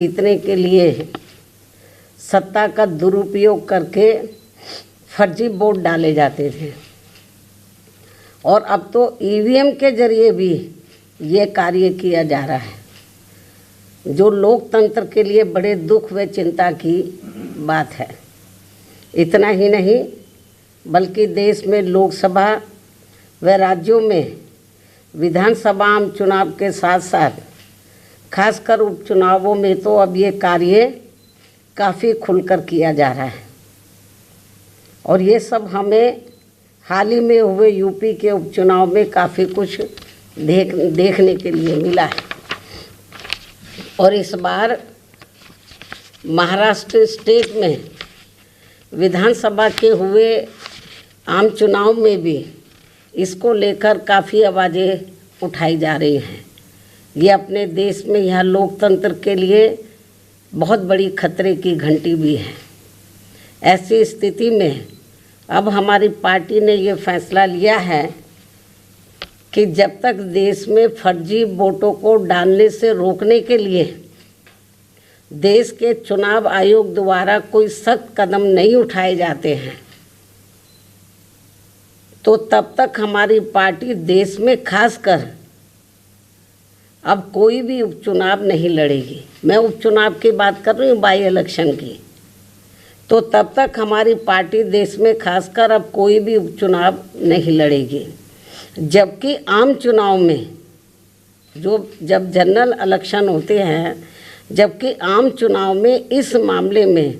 जीतने के लिए सत्ता का दुरुपयोग करके फर्जी वोट डाले जाते थे और अब तो ईवीएम के जरिए भी ये कार्य किया जा रहा है, जो लोकतंत्र के लिए बड़े दुख व चिंता की बात है। इतना ही नहीं बल्कि देश में लोकसभा व राज्यों में विधानसभा आम चुनाव के साथ साथ खासकर उपचुनावों में तो अब ये कार्य काफ़ी खुलकर किया जा रहा है और ये सब हमें हाल ही में हुए यूपी के उपचुनाव में काफ़ी कुछ देखने के लिए मिला है। और इस बार महाराष्ट्र स्टेट में विधानसभा के हुए आम चुनाव में भी इसको लेकर काफ़ी आवाज़ें उठाई जा रही हैं। ये अपने देश में यह लोकतंत्र के लिए बहुत बड़ी खतरे की घंटी भी है। ऐसी स्थिति में अब हमारी पार्टी ने ये फैसला लिया है कि जब तक देश में फर्जी वोटों को डालने से रोकने के लिए देश के चुनाव आयोग द्वारा कोई सख्त कदम नहीं उठाए जाते हैं, तो तब तक हमारी पार्टी देश में खासकर अब कोई भी उपचुनाव नहीं लड़ेगी। मैं उपचुनाव की बात कर रही हूँ, बाई इलेक्शन की। तो तब तक हमारी पार्टी देश में खासकर अब कोई भी उपचुनाव नहीं लड़ेगी। जबकि आम चुनाव में जब जनरल इलेक्शन होते हैं, जबकि आम चुनाव में इस मामले में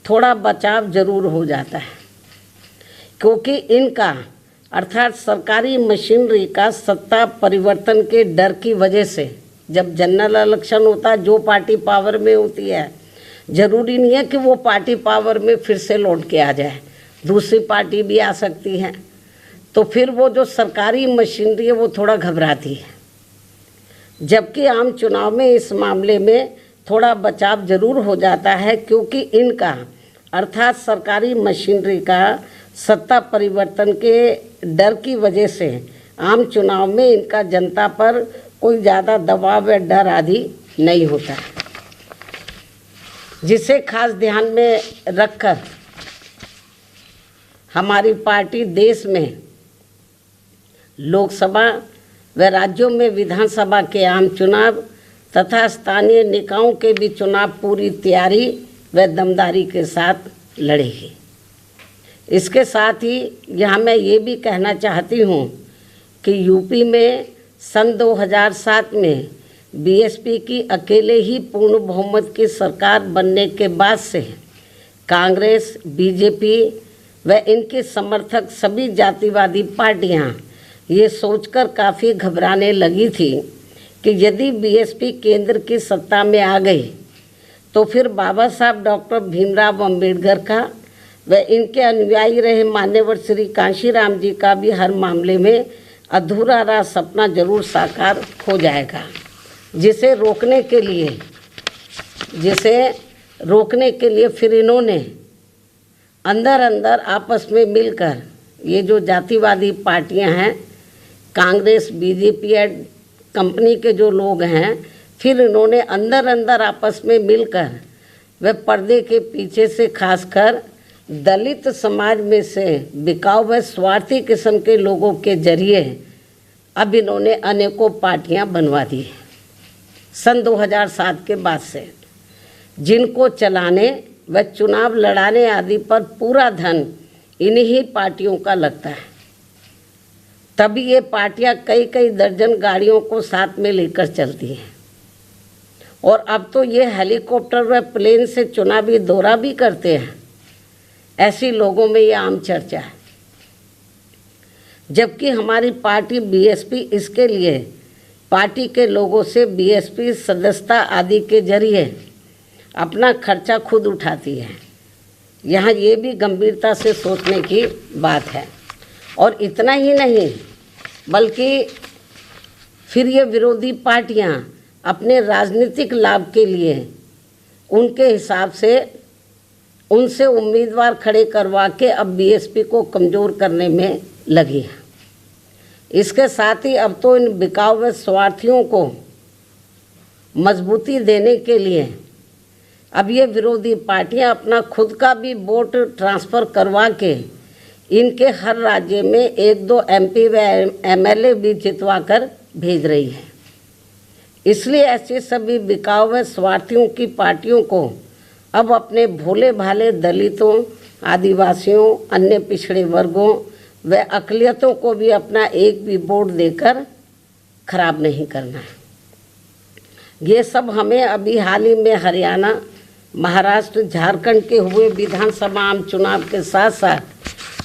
थोड़ा बचाव ज़रूर हो जाता है, क्योंकि इनका अर्थात सरकारी मशीनरी का सत्ता परिवर्तन के डर की वजह से जब जनरल इलेक्शन होता है, जो पार्टी पावर में होती है, ज़रूरी नहीं है कि वो पार्टी पावर में फिर से लौट के आ जाए, दूसरी पार्टी भी आ सकती है। तो फिर वो जो सरकारी मशीनरी है वो थोड़ा घबराती है। जबकि आम चुनाव में इस मामले में थोड़ा बचाव ज़रूर हो जाता है, क्योंकि इनका अर्थात सरकारी मशीनरी का सत्ता परिवर्तन के डर की वजह से आम चुनाव में इनका जनता पर कोई ज़्यादा दबाव या डर आदि नहीं होता है, जिसे खास ध्यान में रखकर हमारी पार्टी देश में लोकसभा व राज्यों में विधानसभा के आम चुनाव तथा स्थानीय निकायों के भी चुनाव पूरी तैयारी व दमदारी के साथ लड़ेगी। इसके साथ ही यहाँ मैं ये भी कहना चाहती हूँ कि यूपी में सन 2007 में बीएसपी की अकेले ही पूर्ण बहुमत की सरकार बनने के बाद से कांग्रेस, बीजेपी व इनके समर्थक सभी जातिवादी पार्टियाँ ये सोचकर काफ़ी घबराने लगी थी कि यदि बीएसपी केंद्र की सत्ता में आ गई तो फिर बाबा साहब डॉक्टर भीमराव अंबेडकर का व इनके अनुयायी रहे मान्यवर श्री कांशीराम जी का भी हर मामले में अधूरा रहा सपना जरूर साकार हो जाएगा, जिसे रोकने के लिए फिर इन्होंने अंदर अंदर आपस में मिलकर ये जो जातिवादी पार्टियां हैं, कांग्रेस, बीजेपी कंपनी के जो लोग हैं, फिर इन्होंने अंदर अंदर आपस में मिलकर व पर्दे के पीछे से खासकर दलित समाज में से बिकाऊ व स्वार्थी किस्म के लोगों के जरिए अब इन्होंने अनेकों पार्टियां बनवा दी सन 2007 के बाद से, जिनको चलाने व चुनाव लड़ाने आदि पर पूरा धन इन्हीं पार्टियों का लगता है। तभी ये पार्टियां कई कई दर्जन गाड़ियों को साथ में लेकर चलती हैं और अब तो ये हेलीकॉप्टर व प्लेन से चुनावी दौरा भी करते हैं। ऐसी लोगों में ये आम चर्चा है। जबकि हमारी पार्टी बीएसपी इसके लिए पार्टी के लोगों से बीएसपी सदस्यता आदि के जरिए अपना खर्चा खुद उठाती है। यहाँ ये भी गंभीरता से सोचने की बात है। और इतना ही नहीं बल्कि फिर ये विरोधी पार्टियाँ अपने राजनीतिक लाभ के लिए उनके हिसाब से उनसे उम्मीदवार खड़े करवा के अब बीएसपी को कमज़ोर करने में लगी है। इसके साथ ही अब तो इन बिकाऊ व स्वार्थियों को मजबूती देने के लिए अब ये विरोधी पार्टियां अपना खुद का भी वोट ट्रांसफ़र करवा के इनके हर राज्य में 1-2 MP व MLA भी जितवा कर भेज रही है। इसलिए ऐसे सभी बिकाऊ व स्वार्थियों की पार्टियों को अब अपने भोले भाले दलितों, आदिवासियों, अन्य पिछड़े वर्गों व अक़लियतों को भी अपना एक भी वोट देकर खराब नहीं करना है। ये सब हमें अभी हाल ही में हरियाणा, महाराष्ट्र, झारखंड के हुए विधानसभा आम चुनाव के साथ साथ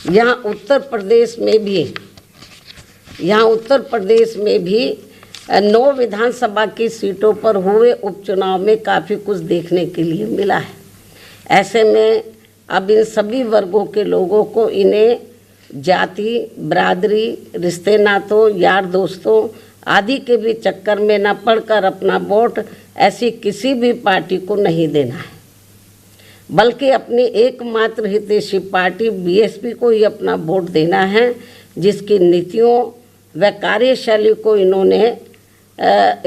यहाँ उत्तर प्रदेश में भी 9 विधानसभा की सीटों पर हुए उपचुनाव में काफ़ी कुछ देखने के लिए मिला है। ऐसे में अब इन सभी वर्गों के लोगों को इन्हें जाति, बरादरी, रिश्ते नातों, यार दोस्तों आदि के भी चक्कर में न पड़कर अपना वोट ऐसी किसी भी पार्टी को नहीं देना है, बल्कि अपनी एकमात्र हितैषी पार्टी BSP को ही अपना वोट देना है, जिसकी नीतियों व कार्यशैली को इन्होंने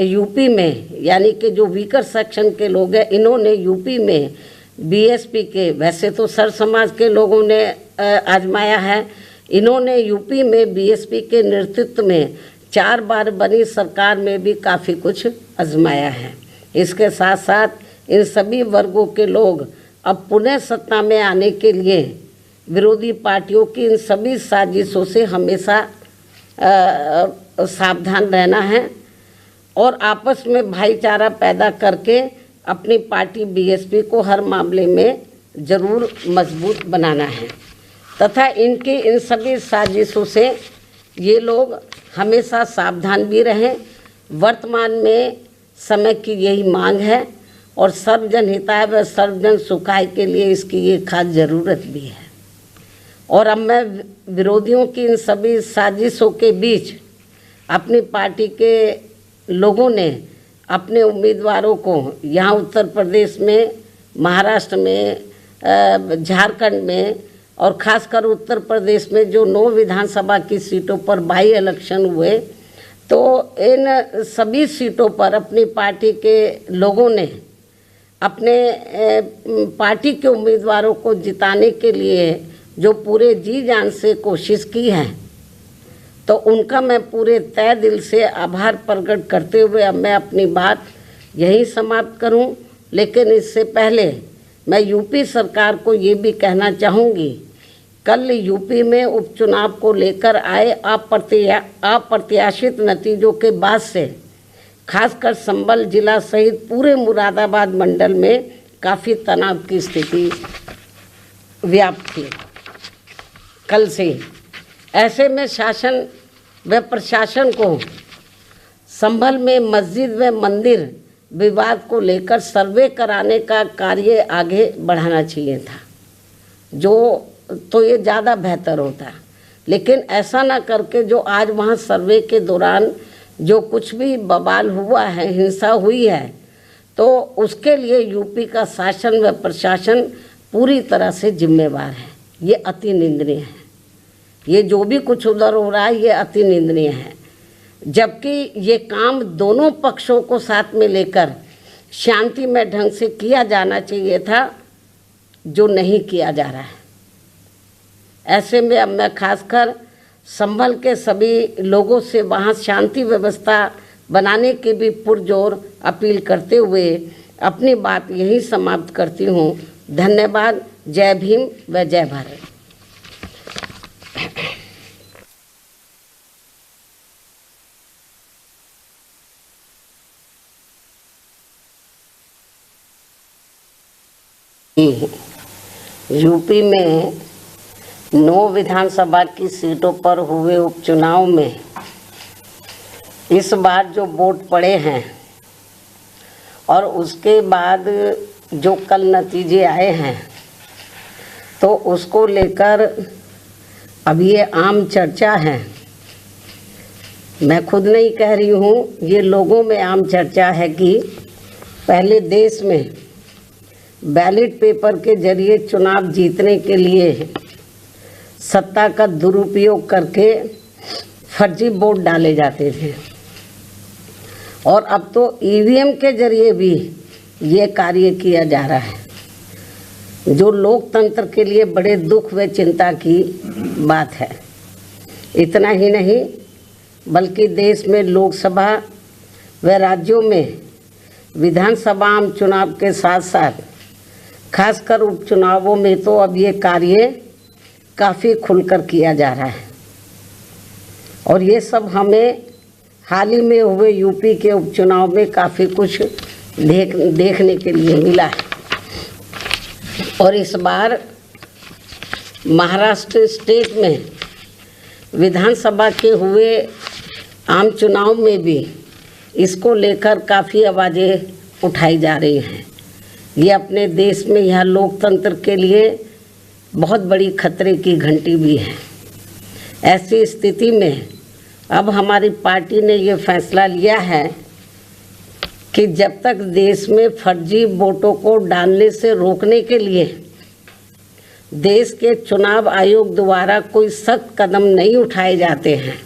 यूपी में, यानी कि जो वीकर सेक्शन के लोग हैं, इन्होंने यूपी में BSP के, वैसे तो सर समाज के लोगों ने आजमाया है, इन्होंने यूपी में BSP के नेतृत्व में 4 बार बनी सरकार में भी काफ़ी कुछ आजमाया है। इसके साथ साथ इन सभी वर्गों के लोग अब पुनः सत्ता में आने के लिए विरोधी पार्टियों की इन सभी साजिशों से हमेशा सावधान रहना है और आपस में भाईचारा पैदा करके अपनी पार्टी BSP को हर मामले में ज़रूर मजबूत बनाना है तथा इनकी इन सभी साजिशों से ये लोग हमेशा सावधान भी रहें। वर्तमान में समय की यही मांग है और सर्वजन हिताय व सर्वजन सुखाय के लिए इसकी ये खास ज़रूरत भी है। और अब मैं विरोधियों की इन सभी साजिशों के बीच अपनी पार्टी के लोगों ने अपने उम्मीदवारों को यहाँ उत्तर प्रदेश में, महाराष्ट्र में, झारखंड में और ख़ासकर उत्तर प्रदेश में जो 9 विधानसभा की सीटों पर बाई इलेक्शन हुए, तो इन सभी सीटों पर अपनी पार्टी के लोगों ने अपने पार्टी के उम्मीदवारों को जिताने के लिए जो पूरे जी जान से कोशिश की है, तो उनका मैं पूरे तय दिल से आभार प्रकट करते हुए अब मैं अपनी बात यहीं समाप्त करूं। लेकिन इससे पहले मैं यूपी सरकार को ये भी कहना चाहूँगी, कल यूपी में उपचुनाव को लेकर आए अप्रत्याशित नतीजों के बाद से खासकर संभल जिला सहित पूरे मुरादाबाद मंडल में काफ़ी तनाव की स्थिति व्याप्त थी कल से। ऐसे में शासन व प्रशासन को संभल में मस्जिद व मंदिर विवाद को लेकर सर्वे कराने का कार्य आगे बढ़ाना चाहिए था, जो तो ये ज़्यादा बेहतर होता। लेकिन ऐसा ना करके जो आज वहाँ सर्वे के दौरान जो कुछ भी बवाल हुआ है, हिंसा हुई है, तो उसके लिए यूपी का शासन व प्रशासन पूरी तरह से जिम्मेवार है। ये अति निंदनीय है। ये जो भी कुछ उधर हो रहा है ये अति निंदनीय है, जबकि ये काम दोनों पक्षों को साथ में लेकर शांतिमय ढंग से किया जाना चाहिए था, जो नहीं किया जा रहा है। ऐसे में अब मैं खासकर संभल के सभी लोगों से वहाँ शांति व्यवस्था बनाने की भी पुरजोर अपील करते हुए अपनी बात यही समाप्त करती हूँ। धन्यवाद। जय भीम व जय भारत। यूपी में 9 विधानसभा की सीटों पर हुए उपचुनाव में इस बार जो वोट पड़े हैं और उसके बाद जो कल नतीजे आए हैं, तो उसको लेकर अब ये आम चर्चा है। मैं खुद नहीं कह रही हूँ, ये लोगों में आम चर्चा है कि पहले देश में बैलेट पेपर के जरिए चुनाव जीतने के लिए सत्ता का दुरुपयोग करके फर्जी वोट डाले जाते थे, और अब तो ईवीएम के जरिए भी ये कार्य किया जा रहा है, जो लोकतंत्र के लिए बड़े दुख व चिंता की बात है। इतना ही नहीं बल्कि देश में लोकसभा व राज्यों में विधानसभा आम चुनाव के साथ साथ खासकर उपचुनावों में तो अब ये कार्य काफ़ी खुलकर किया जा रहा है। और ये सब हमें हाल ही में हुए यूपी के उपचुनाव में काफ़ी कुछ देखने के लिए मिला है। और इस बार महाराष्ट्र स्टेट में विधानसभा के हुए आम चुनाव में भी इसको लेकर काफ़ी आवाज़ें उठाई जा रही हैं। ये अपने देश में यह लोकतंत्र के लिए बहुत बड़ी खतरे की घंटी भी है। ऐसी स्थिति में अब हमारी पार्टी ने ये फैसला लिया है कि जब तक देश में फर्जी वोटों को डालने से रोकने के लिए देश के चुनाव आयोग द्वारा कोई सख्त कदम नहीं उठाए जाते हैं,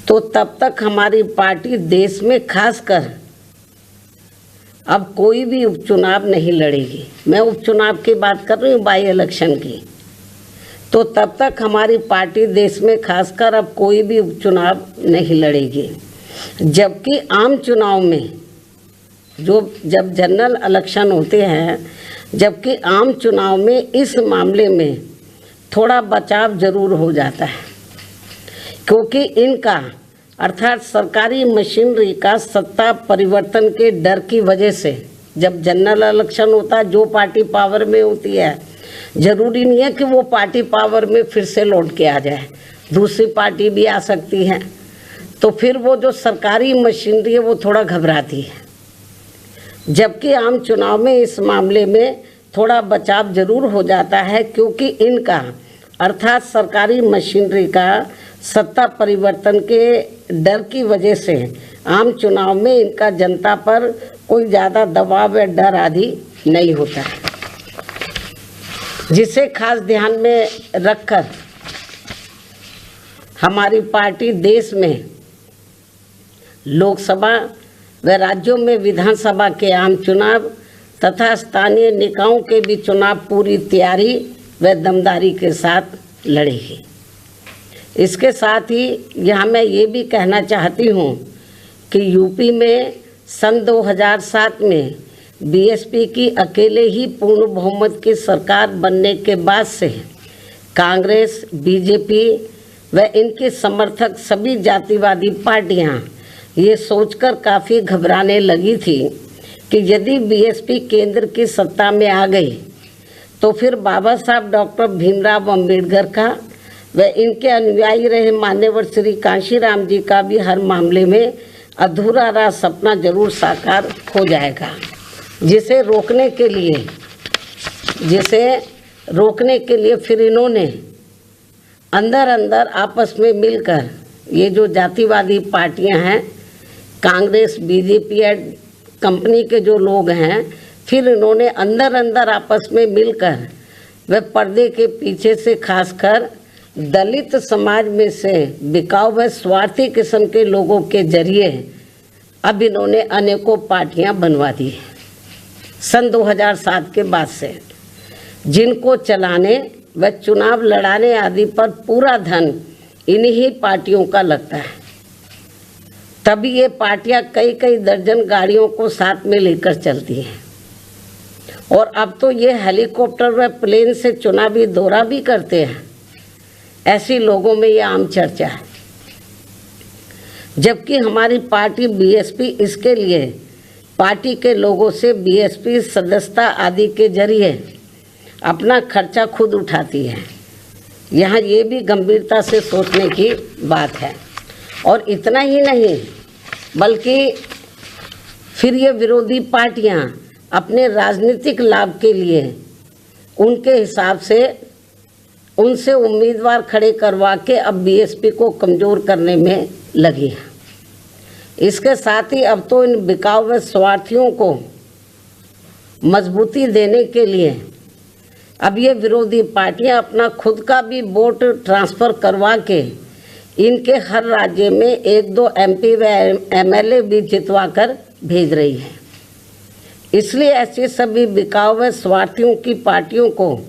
तो तब तक हमारी पार्टी देश में खासकर अब कोई भी उपचुनाव नहीं लड़ेगी। मैं उपचुनाव की बात कर रही हूँ, बाई इलेक्शन की। तो तब तक हमारी पार्टी देश में खासकर अब कोई भी उपचुनाव नहीं लड़ेगी। जबकि आम चुनाव में जब जनरल इलेक्शन होते हैं, जबकि आम चुनाव में इस मामले में थोड़ा बचाव जरूर हो जाता है, क्योंकि इनका अर्थात सरकारी मशीनरी का सत्ता परिवर्तन के डर की वजह से जब जनरल इलेक्शन होता है, जो पार्टी पावर में होती है, ज़रूरी नहीं है कि वो पार्टी पावर में फिर से लौट के आ जाए, दूसरी पार्टी भी आ सकती है। तो फिर वो जो सरकारी मशीनरी है वो थोड़ा घबराती है। जबकि आम चुनाव में इस मामले में थोड़ा बचाव जरूर हो जाता है, क्योंकि इनका अर्थात सरकारी मशीनरी का सत्ता परिवर्तन के डर की वजह से आम चुनाव में इनका जनता पर कोई ज़्यादा दबाव या डर आदि नहीं होता है, जिसे खास ध्यान में रखकर हमारी पार्टी देश में लोकसभा व राज्यों में विधानसभा के आम चुनाव तथा स्थानीय निकायों के भी चुनाव पूरी तैयारी व दमदारी के साथ लड़ेगी। इसके साथ ही यहाँ मैं ये भी कहना चाहती हूँ कि यूपी में सन 2007 में बीएसपी की अकेले ही पूर्ण बहुमत की सरकार बनने के बाद से कांग्रेस, बीजेपी व इनके समर्थक सभी जातिवादी पार्टियाँ ये सोचकर काफ़ी घबराने लगी थी कि यदि बीएसपी केंद्र की सत्ता में आ गई तो फिर बाबा साहब डॉक्टर भीमराव अम्बेडकर का व इनके अनुयायी रहे मान्यवर श्री कांशीराम जी का भी हर मामले में अधूरा रहा सपना जरूर साकार हो जाएगा, जिसे रोकने के लिए फिर इन्होंने अंदर अंदर आपस में मिलकर ये जो जातिवादी पार्टियां हैं, कांग्रेस, बीजेपी या कंपनी के जो लोग हैं, फिर इन्होंने अंदर अंदर आपस में मिलकर व पर्दे के पीछे से खासकर दलित समाज में से बिकाऊ व स्वार्थी किस्म के लोगों के जरिए अब इन्होंने अनेकों पार्टियां बनवा दी सन 2007 के बाद से, जिनको चलाने व चुनाव लड़ाने आदि पर पूरा धन इन्हीं पार्टियों का लगता है। तभी ये पार्टियां कई कई दर्जन गाड़ियों को साथ में लेकर चलती हैं, और अब तो ये हेलीकॉप्टर व प्लेन से चुनावी दौरा भी करते हैं। ऐसी लोगों में ये आम चर्चा है। जबकि हमारी पार्टी बीएसपी इसके लिए पार्टी के लोगों से बीएसपी सदस्यता आदि के जरिए अपना खर्चा खुद उठाती है। यहाँ ये भी गंभीरता से सोचने की बात है। और इतना ही नहीं बल्कि फिर ये विरोधी पार्टियाँ अपने राजनीतिक लाभ के लिए उनके हिसाब से उनसे उम्मीदवार खड़े करवा के अब बीएसपी को कमज़ोर करने में लगी है। इसके साथ ही अब तो इन बिकाऊ व स्वार्थियों को मजबूती देने के लिए अब ये विरोधी पार्टियां अपना खुद का भी वोट ट्रांसफ़र करवा के इनके हर राज्य में 1-2 एमपी व एमएलए भी जितवा कर भेज रही है। इसलिए ऐसे सभी बिकाऊ व स्वार्थियों की पार्टियों को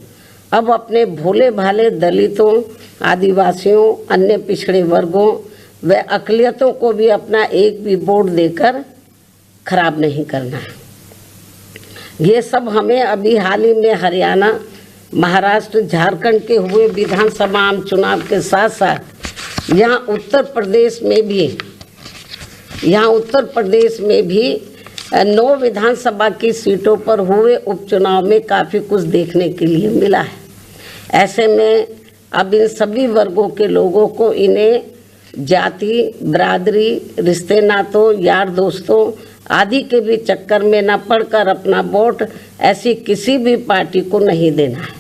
अब अपने भोले भाले दलितों, आदिवासियों, अन्य पिछड़े वर्गों व अक़लियतों को भी अपना एक भी वोट देकर खराब नहीं करना है। ये सब हमें अभी हाल ही में हरियाणा, महाराष्ट्र, झारखंड के हुए विधानसभा आम चुनाव के साथ साथ यहाँ उत्तर प्रदेश में भी 9 विधानसभा की सीटों पर हुए उपचुनाव में काफ़ी कुछ देखने के लिए मिला है। ऐसे में अब इन सभी वर्गों के लोगों को इन्हें जाति, बरादरी, रिश्ते नातों, यार दोस्तों आदि के भी चक्कर में न पड़कर अपना वोट ऐसी किसी भी पार्टी को नहीं देना है,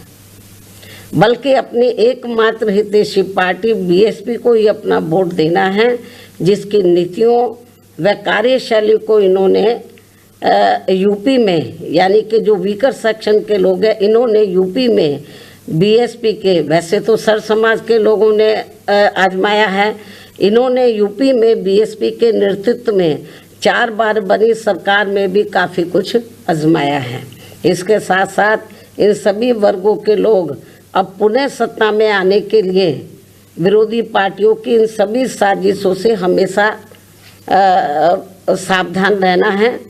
बल्कि अपनी एकमात्र हितैषी पार्टी बीएसपी को ही अपना वोट देना है, जिसकी नीतियों व कार्यशैली को इन्होंने यूपी में, यानी कि जो वीकर सेक्शन के लोग हैं, इन्होंने यूपी में बीएसपी के, वैसे तो सर समाज के लोगों ने आजमाया है, इन्होंने यूपी में बीएसपी के नेतृत्व में 4 बार बनी सरकार में भी काफ़ी कुछ आजमाया है। इसके साथ साथ इन सभी वर्गों के लोग अब पुनः सत्ता में आने के लिए विरोधी पार्टियों की इन सभी साजिशों से हमेशा सावधान रहना है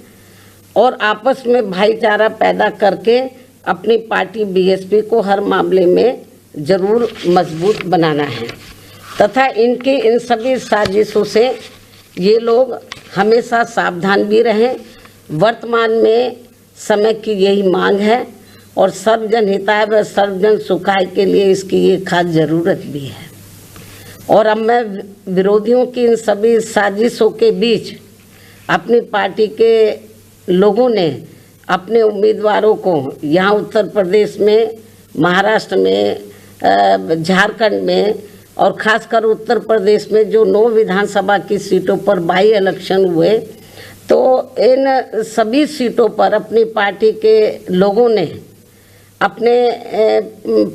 और आपस में भाईचारा पैदा करके अपनी पार्टी बीएसपी को हर मामले में ज़रूर मजबूत बनाना है तथा इनकी इन सभी साजिशों से ये लोग हमेशा सावधान भी रहें। वर्तमान में समय की यही मांग है और सर्वजन हिताय व सर्वजन सुखाय के लिए इसकी ये खास ज़रूरत भी है। और अब मैं विरोधियों की इन सभी साजिशों के बीच अपनी पार्टी के लोगों ने अपने उम्मीदवारों को यहाँ उत्तर प्रदेश में, महाराष्ट्र में, झारखंड में और ख़ासकर उत्तर प्रदेश में जो 9 विधानसभा की सीटों पर बाई इलेक्शन हुए, तो इन सभी सीटों पर अपनी पार्टी के लोगों ने अपने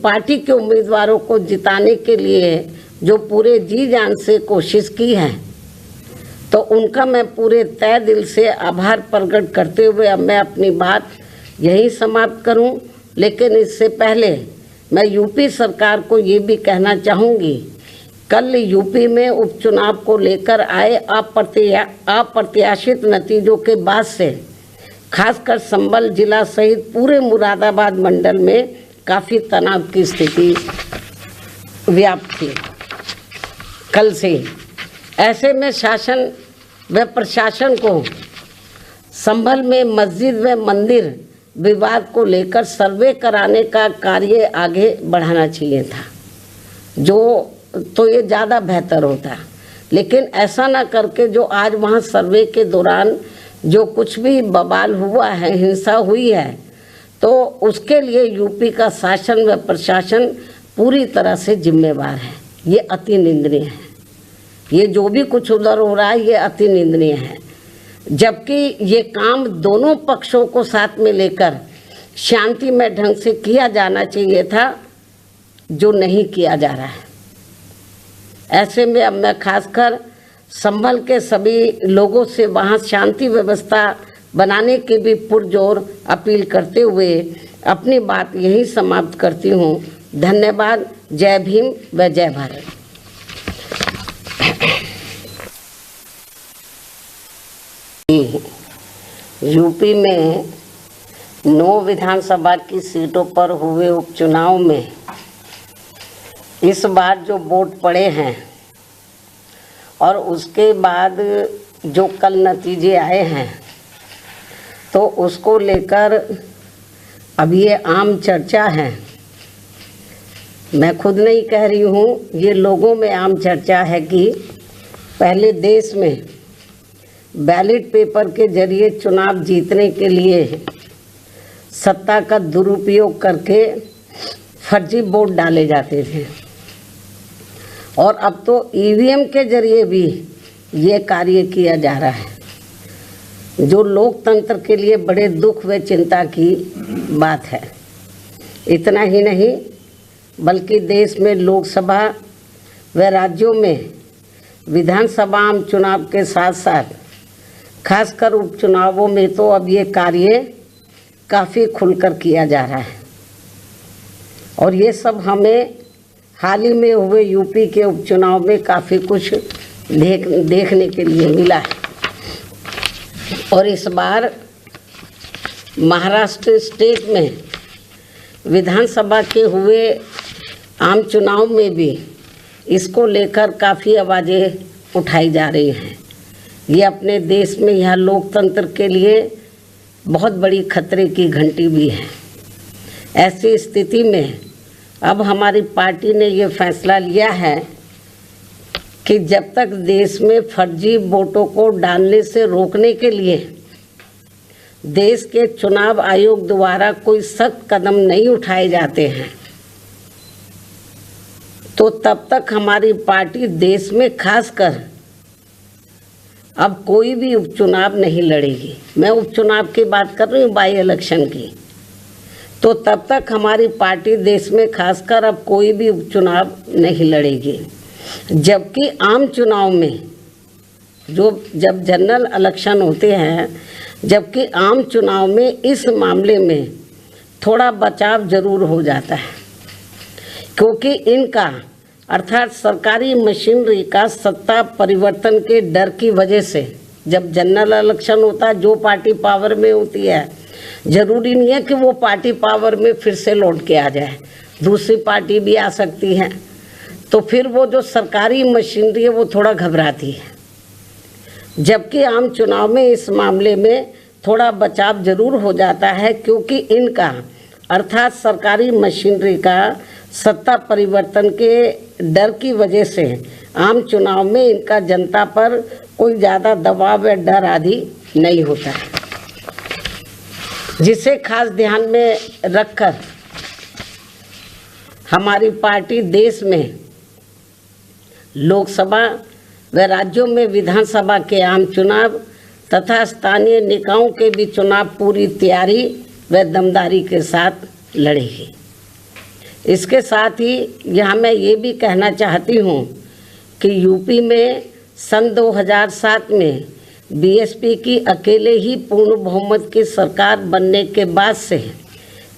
पार्टी के उम्मीदवारों को जिताने के लिए जो पूरे जी जान से कोशिश की है, तो उनका मैं पूरे तय दिल से आभार प्रकट करते हुए अब मैं अपनी बात यहीं समाप्त करूं। लेकिन इससे पहले मैं यूपी सरकार को ये भी कहना चाहूँगी, कल यूपी में उपचुनाव को लेकर आए अप्रत्याशित नतीजों के बाद से खासकर संभल जिला सहित पूरे मुरादाबाद मंडल में काफ़ी तनाव की स्थिति व्याप्त थी कल से ही। ऐसे में शासन व प्रशासन को संभल में मस्जिद व मंदिर विवाद को लेकर सर्वे कराने का कार्य आगे बढ़ाना चाहिए था, जो तो ये ज़्यादा बेहतर होता। लेकिन ऐसा ना करके जो आज वहाँ सर्वे के दौरान जो कुछ भी बवाल हुआ है, हिंसा हुई है, तो उसके लिए यूपी का शासन व प्रशासन पूरी तरह से जिम्मेवार है। ये अति निंदनीय है। ये जो भी कुछ उधर हो रहा है ये अति निंदनीय है, जबकि ये काम दोनों पक्षों को साथ में लेकर शांतिमय ढंग से किया जाना चाहिए था, जो नहीं किया जा रहा है। ऐसे में अब मैं खासकर संभल के सभी लोगों से वहाँ शांति व्यवस्था बनाने की भी पुरजोर अपील करते हुए अपनी बात यही समाप्त करती हूँ। धन्यवाद। जय भीम व जय भारत। यूपी में 9 विधानसभा की सीटों पर हुए उपचुनाव में इस बार जो वोट पड़े हैं और उसके बाद जो कल नतीजे आए हैं, तो उसको लेकर अब ये आम चर्चा है। मैं खुद नहीं कह रही हूँ, ये लोगों में आम चर्चा है कि पहले देश में बैलेट पेपर के जरिए चुनाव जीतने के लिए सत्ता का दुरुपयोग करके फर्जी वोट डाले जाते थे, और अब तो ईवीएम के जरिए भी ये कार्य किया जा रहा है, जो लोकतंत्र के लिए बड़े दुख व चिंता की बात है। इतना ही नहीं, बल्कि देश में लोकसभा व राज्यों में विधानसभा आम चुनाव के साथ साथ खासकर उपचुनावों में तो अब ये कार्य काफ़ी खुलकर किया जा रहा है और ये सब हमें हाल ही में हुए यूपी के उपचुनाव में काफ़ी कुछ देखने के लिए मिला है। और इस बार महाराष्ट्र स्टेट में विधानसभा के हुए आम चुनाव में भी इसको लेकर काफ़ी आवाज़ें उठाई जा रही हैं। ये अपने देश में यह लोकतंत्र के लिए बहुत बड़ी खतरे की घंटी भी है। ऐसी स्थिति में अब हमारी पार्टी ने ये फैसला लिया है कि जब तक देश में फर्जी वोटों को डालने से रोकने के लिए देश के चुनाव आयोग द्वारा कोई सख्त कदम नहीं उठाए जाते हैं तो तब तक हमारी पार्टी देश में खासकर अब कोई भी उपचुनाव नहीं लड़ेगी। मैं उपचुनाव की बात कर रही हूँ, बाई इलेक्शन की। तो तब तक हमारी पार्टी देश में खासकर अब कोई भी उपचुनाव नहीं लड़ेगी। जबकि आम चुनाव में जब जनरल इलेक्शन होते हैं, जबकि आम चुनाव में इस मामले में थोड़ा बचाव जरूर हो जाता है, क्योंकि इनका अर्थात सरकारी मशीनरी का सत्ता परिवर्तन के डर की वजह से जब जनरल इलेक्शन होता है, जो पार्टी पावर में होती है, ज़रूरी नहीं है कि वो पार्टी पावर में फिर से लौट के आ जाए, दूसरी पार्टी भी आ सकती है। तो फिर वो जो सरकारी मशीनरी है वो थोड़ा घबराती है। जबकि आम चुनाव में इस मामले में थोड़ा बचाव जरूर हो जाता है, क्योंकि इनका अर्थात सरकारी मशीनरी का सत्ता परिवर्तन के डर की वजह से आम चुनाव में इनका जनता पर कोई ज़्यादा दबाव या डर आदि नहीं होता है, जिसे खास ध्यान में रखकर हमारी पार्टी देश में लोकसभा व राज्यों में विधानसभा के आम चुनाव तथा स्थानीय निकायों के भी चुनाव पूरी तैयारी व दमदारी के साथ लड़ेगी। इसके साथ ही यहाँ मैं ये भी कहना चाहती हूँ कि यूपी में सन 2007 में बीएसपी की अकेले ही पूर्ण बहुमत की सरकार बनने के बाद से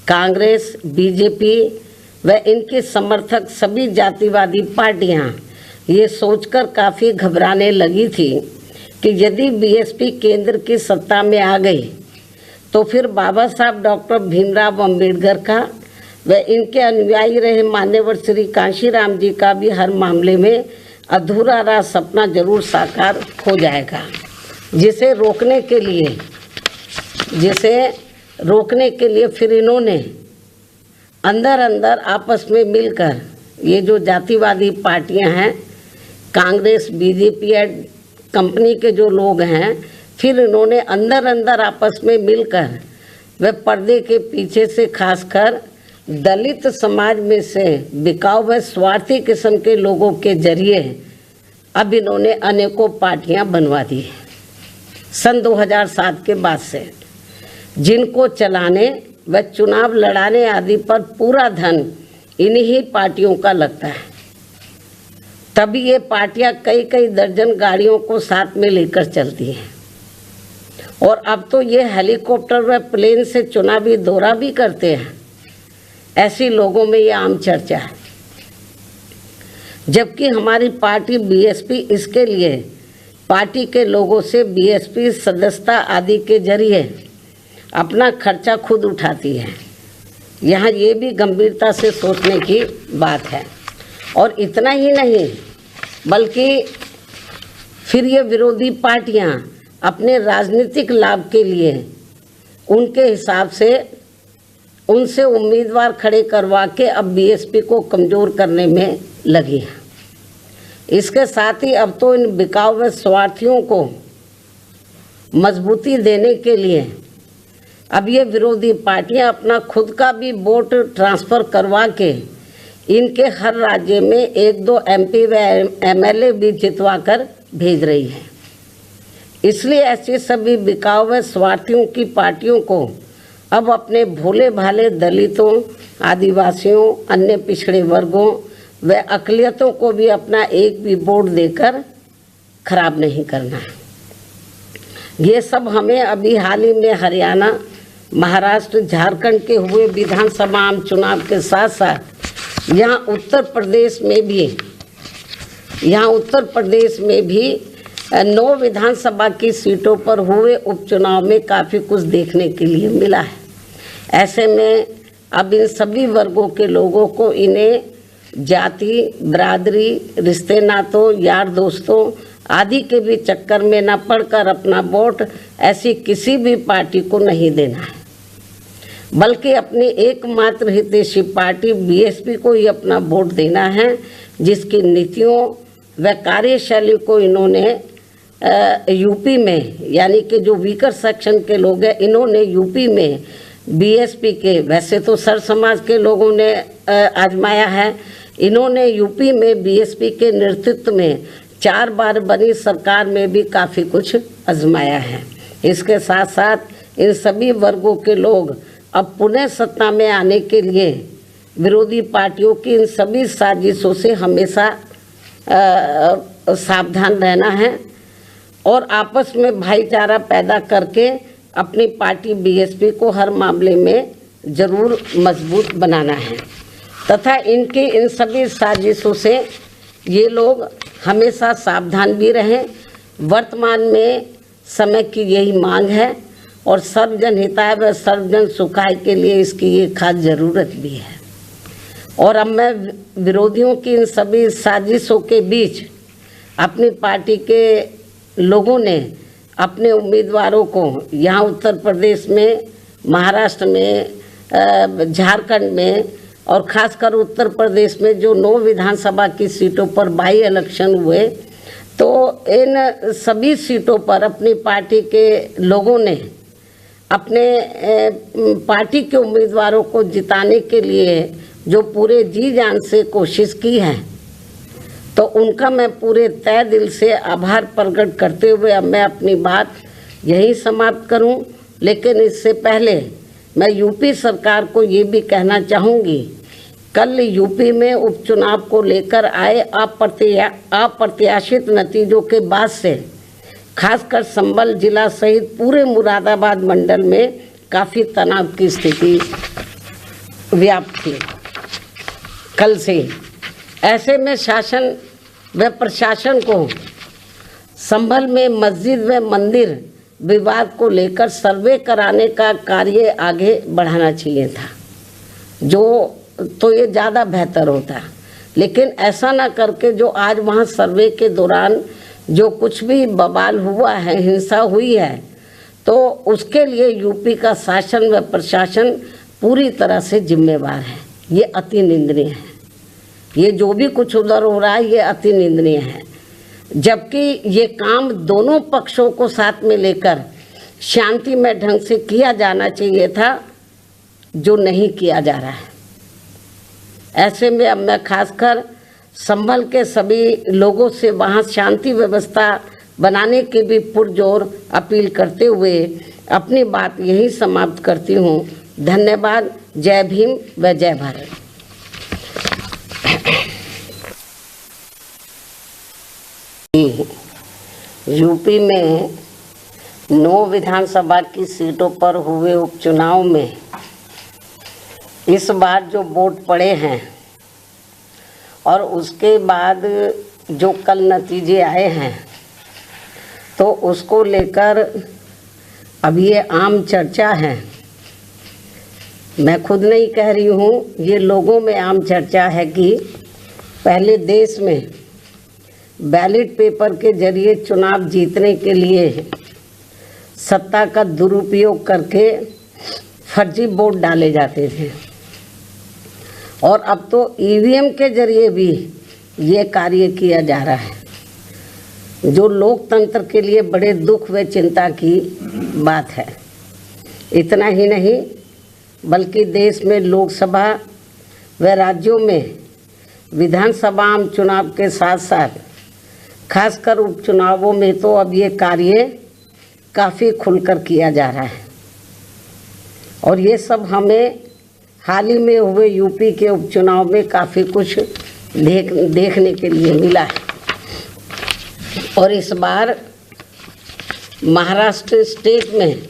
कांग्रेस, बीजेपी व इनके समर्थक सभी जातिवादी पार्टियाँ ये सोचकर काफ़ी घबराने लगी थी कि यदि बीएसपी केंद्र की सत्ता में आ गई तो फिर बाबा साहब डॉक्टर भीमराव अंबेडकर का व इनके अनुयायी रहे मान्यवर श्री कांशीराम जी का भी हर मामले में अधूरा रहा सपना जरूर साकार हो जाएगा, जिसे रोकने के लिए फिर इन्होंने अंदर अंदर आपस में मिलकर ये जो जातिवादी पार्टियां हैं, कांग्रेस, बीजेपी कंपनी के जो लोग हैं, फिर इन्होंने अंदर अंदर आपस में मिलकर वे पर्दे के पीछे से खासकर दलित समाज में से बिकाऊ व स्वार्थी किस्म के लोगों के जरिए अब इन्होंने अनेकों पार्टियां बनवा दी सन 2007 के बाद से, जिनको चलाने व चुनाव लड़ाने आदि पर पूरा धन इन्हीं पार्टियों का लगता है। तभी ये पार्टियां कई कई दर्जन गाड़ियों को साथ में लेकर चलती हैं और अब तो ये हेलीकॉप्टर व प्लेन से चुनावी दौरा भी करते हैं। ऐसी लोगों में ये आम चर्चा है। जबकि हमारी पार्टी बीएसपी इसके लिए पार्टी के लोगों से बीएसपी सदस्यता आदि के जरिए अपना खर्चा खुद उठाती है। यहाँ ये भी गंभीरता से सोचने की बात है। और इतना ही नहीं, बल्कि फिर ये विरोधी पार्टियाँ अपने राजनीतिक लाभ के लिए उनके हिसाब से उनसे उम्मीदवार खड़े करवा के अब बीएसपी को कमज़ोर करने में लगी है। इसके साथ ही अब तो इन बिकाऊ व स्वार्थियों को मजबूती देने के लिए अब ये विरोधी पार्टियां अपना खुद का भी वोट ट्रांसफ़र करवा के इनके हर राज्य में 1-2 एमपी व एमएलए भी जितवा कर भेज रही है। इसलिए ऐसे सभी बिकाऊ व स्वार्थियों की पार्टियों को अब अपने भोले भाले दलितों, आदिवासियों, अन्य पिछड़े वर्गों व अक़लियतों को भी अपना एक भी वोट देकर खराब नहीं करना है। ये सब हमें अभी हाल ही में हरियाणा, महाराष्ट्र, झारखंड के हुए विधानसभा आम चुनाव के साथ साथ यहाँ उत्तर प्रदेश में भी 9 विधानसभा की सीटों पर हुए उपचुनाव में काफ़ी कुछ देखने के लिए मिला है। ऐसे में अब इन सभी वर्गों के लोगों को इन्हें जाति, बिरादरी, रिश्ते नातों, यार दोस्तों आदि के भी चक्कर में न पड़कर अपना वोट ऐसी किसी भी पार्टी को नहीं देना है, बल्कि अपनी एकमात्र हितैषी पार्टी बीएसपी को ही अपना वोट देना है, जिसकी नीतियों व कार्यशैली को इन्होंने यूपी में, यानी कि जो वीकर सेक्शन के लोग हैं, इन्होंने यूपी में बीएसपी के, वैसे तो सर समाज के लोगों ने आजमाया है, इन्होंने यूपी में बीएसपी के नेतृत्व में 4 बार बनी सरकार में भी काफ़ी कुछ आजमाया है। इसके साथ साथ इन सभी वर्गों के लोग अब पुनः सत्ता में आने के लिए विरोधी पार्टियों की इन सभी साजिशों से हमेशा सावधान रहना है और आपस में भाईचारा पैदा करके अपनी पार्टी बीएसपी को हर मामले में ज़रूर मजबूत बनाना है तथा इनके इन सभी साजिशों से ये लोग हमेशा सावधान भी रहें। वर्तमान में समय की यही मांग है और सर्वजन हिताय व सर्वजन सुखाय के लिए इसकी ये खास ज़रूरत भी है। और अब मैं विरोधियों की इन सभी साजिशों के बीच अपनी पार्टी के लोगों ने अपने उम्मीदवारों को यहाँ उत्तर प्रदेश में, महाराष्ट्र में, झारखंड में और ख़ासकर उत्तर प्रदेश में जो 9 विधानसभा की सीटों पर बाई इलेक्शन हुए, तो इन सभी सीटों पर अपनी पार्टी के लोगों ने अपने पार्टी के उम्मीदवारों को जिताने के लिए जो पूरे जी जान से कोशिश की है, तो उनका मैं पूरे तय दिल से आभार प्रकट करते हुए अब मैं अपनी बात यहीं समाप्त करूं। लेकिन इससे पहले मैं यूपी सरकार को ये भी कहना चाहूँगी, कल यूपी में उपचुनाव को लेकर आए अप्रत्याशित नतीजों के बाद से खासकर संभल जिला सहित पूरे मुरादाबाद मंडल में काफ़ी तनाव की स्थिति व्याप्त थी कल से। ऐसे में शासन व प्रशासन को संभल में मस्जिद व मंदिर विवाद को लेकर सर्वे कराने का कार्य आगे बढ़ाना चाहिए था, जो तो ये ज़्यादा बेहतर होता। लेकिन ऐसा ना करके जो आज वहाँ सर्वे के दौरान जो कुछ भी बवाल हुआ है, हिंसा हुई है, तो उसके लिए यूपी का शासन व प्रशासन पूरी तरह से जिम्मेवार है। ये अति निंदनीय है। ये जो भी कुछ उधर हो रहा है ये अति निंदनीय है, जबकि ये काम दोनों पक्षों को साथ में लेकर शांतिमय ढंग से किया जाना चाहिए था, जो नहीं किया जा रहा है। ऐसे में अब मैं खासकर संभल के सभी लोगों से वहाँ शांति व्यवस्था बनाने की भी पुरजोर अपील करते हुए अपनी बात यही समाप्त करती हूँ। धन्यवाद। जय भीम व जय भारत। यूपी में 9 विधानसभा की सीटों पर हुए उपचुनाव में इस बार जो वोट पड़े हैं और उसके बाद जो कल नतीजे आए हैं, तो उसको लेकर अब ये आम चर्चा है। मैं खुद नहीं कह रही हूँ, ये लोगों में आम चर्चा है कि पहले देश में बैलेट पेपर के जरिए चुनाव जीतने के लिए सत्ता का दुरुपयोग करके फर्जी वोट डाले जाते थे, और अब तो ईवीएम के जरिए भी ये कार्य किया जा रहा है, जो लोकतंत्र के लिए बड़े दुख व चिंता की बात है। इतना ही नहीं, बल्कि देश में लोकसभा व राज्यों में विधानसभा आम चुनाव के साथ साथ खासकर उपचुनावों में तो अब ये कार्य काफ़ी खुलकर किया जा रहा है। और ये सब हमें हाल ही में हुए यूपी के उपचुनाव में काफ़ी कुछ देखने के लिए मिला है। और इस बार महाराष्ट्र स्टेट में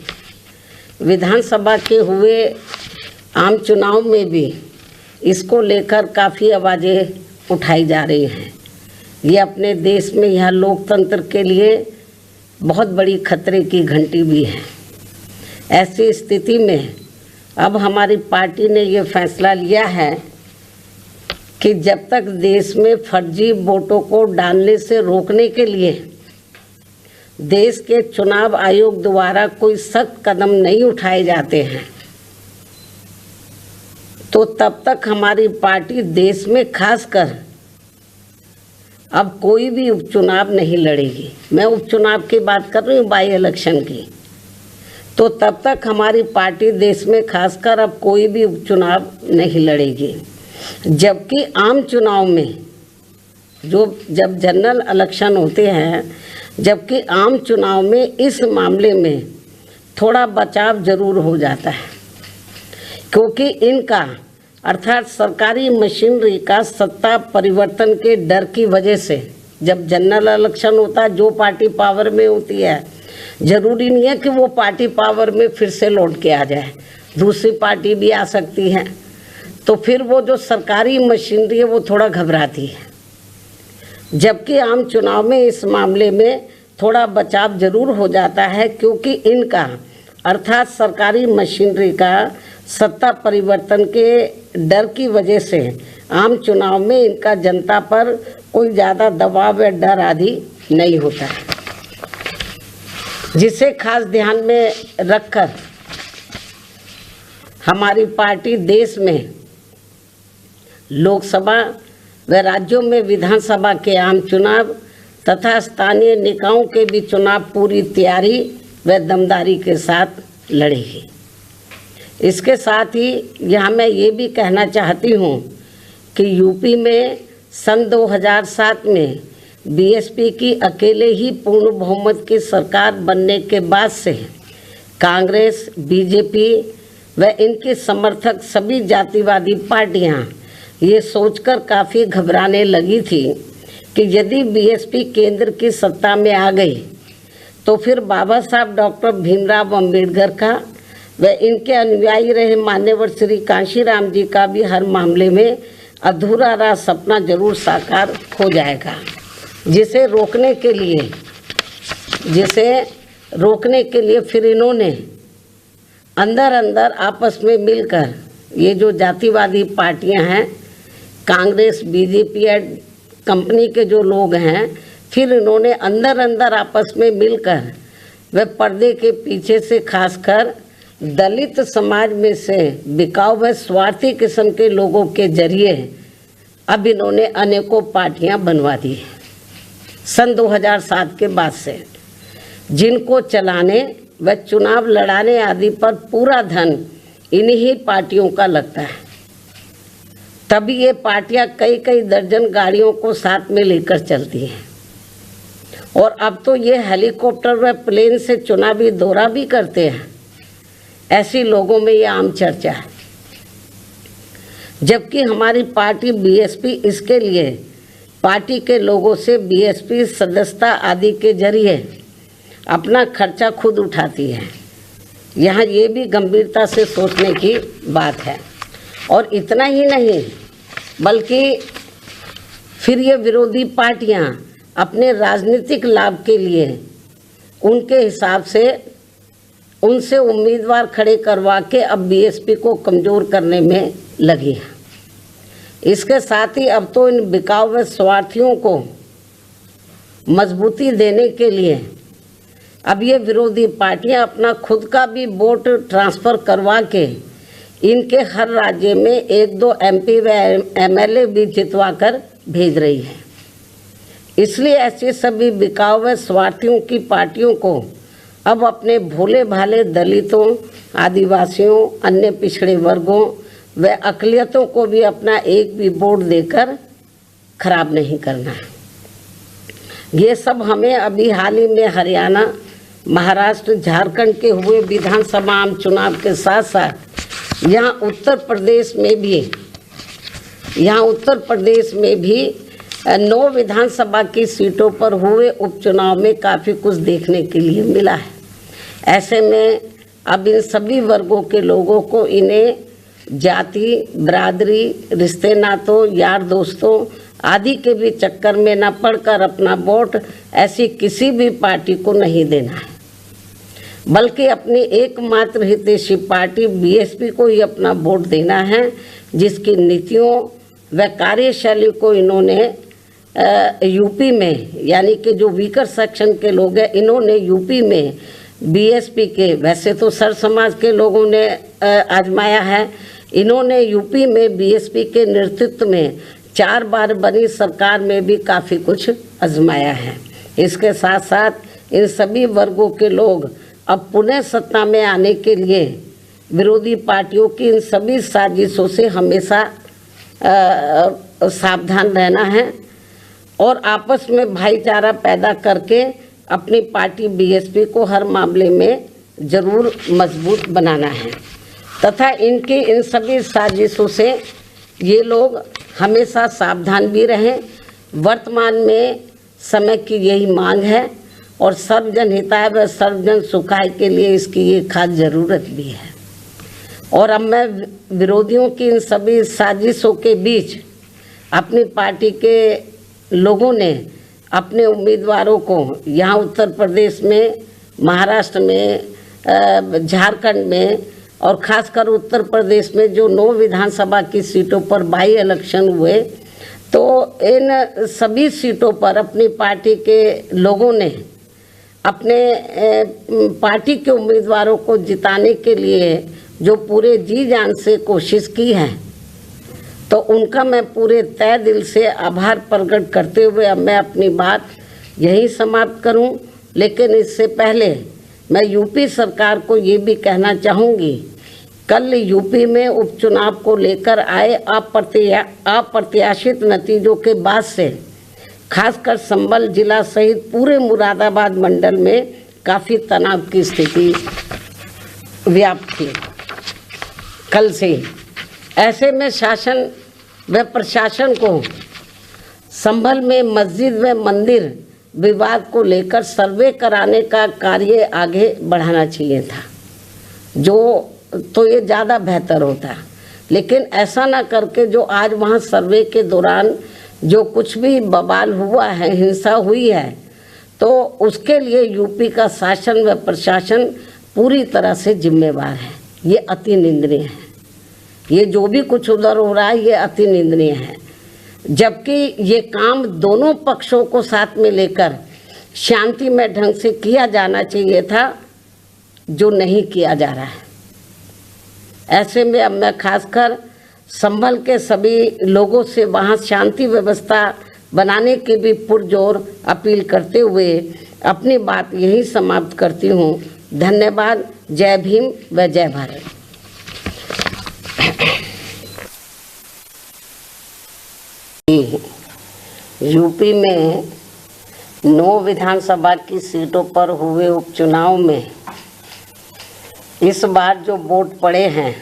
विधानसभा के हुए आम चुनाव में भी इसको लेकर काफ़ी आवाज़ें उठाई जा रही हैं। ये अपने देश में यह लोकतंत्र के लिए बहुत बड़ी खतरे की घंटी भी है। ऐसी स्थिति में अब हमारी पार्टी ने ये फैसला लिया है कि जब तक देश में फर्जी वोटों को डालने से रोकने के लिए देश के चुनाव आयोग द्वारा कोई सख्त कदम नहीं उठाए जाते हैं, तो तब तक हमारी पार्टी देश में खासकर अब कोई भी उपचुनाव नहीं लड़ेगी। मैं उपचुनाव की बात कर रही हूँ, बाई इलेक्शन की। तो तब तक हमारी पार्टी देश में खासकर अब कोई भी उपचुनाव नहीं लड़ेगी। जबकि आम चुनाव में जब जनरल इलेक्शन होते हैं, जबकि आम चुनाव में इस मामले में थोड़ा बचाव जरूर हो जाता है, क्योंकि इनका अर्थात सरकारी मशीनरी का सत्ता परिवर्तन के डर की वजह से जब जनरल इलेक्शन होता है, जो पार्टी पावर में होती है, ज़रूरी नहीं है कि वो पार्टी पावर में फिर से लौट के आ जाए, दूसरी पार्टी भी आ सकती है। तो फिर वो जो सरकारी मशीनरी है वो थोड़ा घबराती है। जबकि आम चुनाव में इस मामले में थोड़ा बचाव जरूर हो जाता है, क्योंकि इनका अर्थात सरकारी मशीनरी का सत्ता परिवर्तन के डर की वजह से आम चुनाव में इनका जनता पर कोई ज़्यादा दबाव या डर आदि नहीं होता है, जिसे खास ध्यान में रखकर हमारी पार्टी देश में लोकसभा व राज्यों में विधानसभा के आम चुनाव तथा स्थानीय निकायों के भी चुनाव पूरी तैयारी व दमदारी के साथ लड़ेगी। इसके साथ ही यहाँ मैं ये भी कहना चाहती हूँ कि यूपी में सन 2007 में बीएसपी की अकेले ही पूर्ण बहुमत की सरकार बनने के बाद से कांग्रेस, बीजेपी व इनके समर्थक सभी जातिवादी पार्टियाँ ये सोचकर काफ़ी घबराने लगी थी कि यदि बीएसपी केंद्र की सत्ता में आ गई तो फिर बाबा साहब डॉक्टर भीमराव अंबेडकर का व इनके अनुयायी रहे मान्यवर श्री कांशीराम जी का भी हर मामले में अधूरा रहा सपना जरूर साकार हो जाएगा, जिसे रोकने के लिए फिर इन्होंने अंदर आपस में मिलकर ये जो जातिवादी पार्टियां हैं, कांग्रेस, बीजेपी और कंपनी के जो लोग हैं, फिर इन्होंने अंदर आपस में मिलकर व पर्दे के पीछे से खासकर दलित समाज में से बिकाऊ व स्वार्थी किस्म के लोगों के जरिए अब इन्होंने अनेकों पार्टियां बनवा दी सन 2007 के बाद से, जिनको चलाने व चुनाव लड़ाने आदि पर पूरा धन इन्हीं पार्टियों का लगता है। तभी ये पार्टियां कई दर्जन गाड़ियों को साथ में लेकर चलती हैं, और अब तो ये हेलीकॉप्टर व प्लेन से चुनावी दौरा भी करते हैं। ऐसी लोगों में ये आम चर्चा है। जबकि हमारी पार्टी बीएसपी इसके लिए पार्टी के लोगों से बीएसपी सदस्यता आदि के जरिए अपना खर्चा खुद उठाती है। यहाँ ये भी गंभीरता से सोचने की बात है। और इतना ही नहीं, बल्कि फिर ये विरोधी पार्टियाँ अपने राजनीतिक लाभ के लिए उनके हिसाब से उनसे उम्मीदवार खड़े करवा के अब बीएसपी को कमज़ोर करने में लगी है। इसके साथ ही अब तो इन बिकाऊ व स्वार्थियों को मजबूती देने के लिए अब ये विरोधी पार्टियां अपना खुद का भी वोट ट्रांसफ़र करवा के इनके हर राज्य में 1-2 एमपी व एमएलए भी जितवा कर भेज रही है। इसलिए ऐसे सभी बिकाऊ व स्वार्थियों की पार्टियों को अब अपने भोले भाले दलितों, आदिवासियों, अन्य पिछड़े वर्गों व अक़लियतों को भी अपना एक भी वोट देकर खराब नहीं करना है। ये सब हमें अभी हाल ही में हरियाणा, महाराष्ट्र, झारखंड के हुए विधानसभा आम चुनाव के साथ साथ यहाँ उत्तर प्रदेश में भी 9 विधानसभा की सीटों पर हुए उपचुनाव में काफ़ी कुछ देखने के लिए मिला है। ऐसे में अब इन सभी वर्गों के लोगों को इन्हें जाति, बरादरी, रिश्ते नातों, यार दोस्तों आदि के भी चक्कर में न पड़कर अपना वोट ऐसी किसी भी पार्टी को नहीं देना है, बल्कि अपनी एकमात्र हितैषी पार्टी बीएसपी को ही अपना वोट देना है, जिसकी नीतियों व कार्यशैली को इन्होंने यूपी में, यानी कि जो वीकर सेक्शन के लोग हैं, इन्होंने यूपी में बीएसपी के, वैसे तो सर समाज के लोगों ने आजमाया है, इन्होंने यूपी में बीएसपी के नेतृत्व में 4 बार बनी सरकार में भी काफ़ी कुछ आजमाया है। इसके साथ साथ इन सभी वर्गों के लोग अब पुनः सत्ता में आने के लिए विरोधी पार्टियों की इन सभी साजिशों से हमेशा सावधान रहना है और आपस में भाईचारा पैदा करके अपनी पार्टी बीएसपी को हर मामले में ज़रूर मजबूत बनाना है तथा इनकी इन सभी साजिशों से ये लोग हमेशा सावधान भी रहें। वर्तमान में समय की यही मांग है और सर्वजन हिताय व सर्वजन सुखाय के लिए इसकी ये खास ज़रूरत भी है। और अब मैं विरोधियों की इन सभी साजिशों के बीच अपनी पार्टी के लोगों ने अपने उम्मीदवारों को यहाँ उत्तर प्रदेश में, महाराष्ट्र में, झारखंड में और ख़ासकर उत्तर प्रदेश में जो 9 विधानसभा की सीटों पर बाई इलेक्शन हुए, तो इन सभी सीटों पर अपनी पार्टी के लोगों ने अपने पार्टी के उम्मीदवारों को जिताने के लिए जो पूरे जी जान से कोशिश की है, तो उनका मैं पूरे तय दिल से आभार प्रकट करते हुए अब मैं अपनी बात यही समाप्त करूं। लेकिन इससे पहले मैं यूपी सरकार को ये भी कहना चाहूँगी, कल यूपी में उपचुनाव को लेकर आए अप्रत्याशित नतीजों के बाद से खासकर संभल जिला सहित पूरे मुरादाबाद मंडल में काफ़ी तनाव की स्थिति व्याप्त थी कल से ही। ऐसे में शासन व प्रशासन को संभल में मस्जिद व मंदिर विवाद को लेकर सर्वे कराने का कार्य आगे बढ़ाना चाहिए था, जो तो ये ज़्यादा बेहतर होता। लेकिन ऐसा ना करके जो आज वहाँ सर्वे के दौरान जो कुछ भी बवाल हुआ है, हिंसा हुई है, तो उसके लिए यूपी का शासन व प्रशासन पूरी तरह से जिम्मेवार है। ये अति निंदनीय है। ये जो भी कुछ उधर हो रहा है ये अति निंदनीय है, जबकि ये काम दोनों पक्षों को साथ में लेकर शांतिमय ढंग से किया जाना चाहिए था, जो नहीं किया जा रहा है। ऐसे में अब मैं खासकर संभल के सभी लोगों से वहाँ शांति व्यवस्था बनाने की भी पुरजोर अपील करते हुए अपनी बात यही समाप्त करती हूँ। धन्यवाद। जय भीम व जय भारत। यूपी में 9 विधानसभा की सीटों पर हुए उपचुनाव में इस बार जो वोट पड़े हैं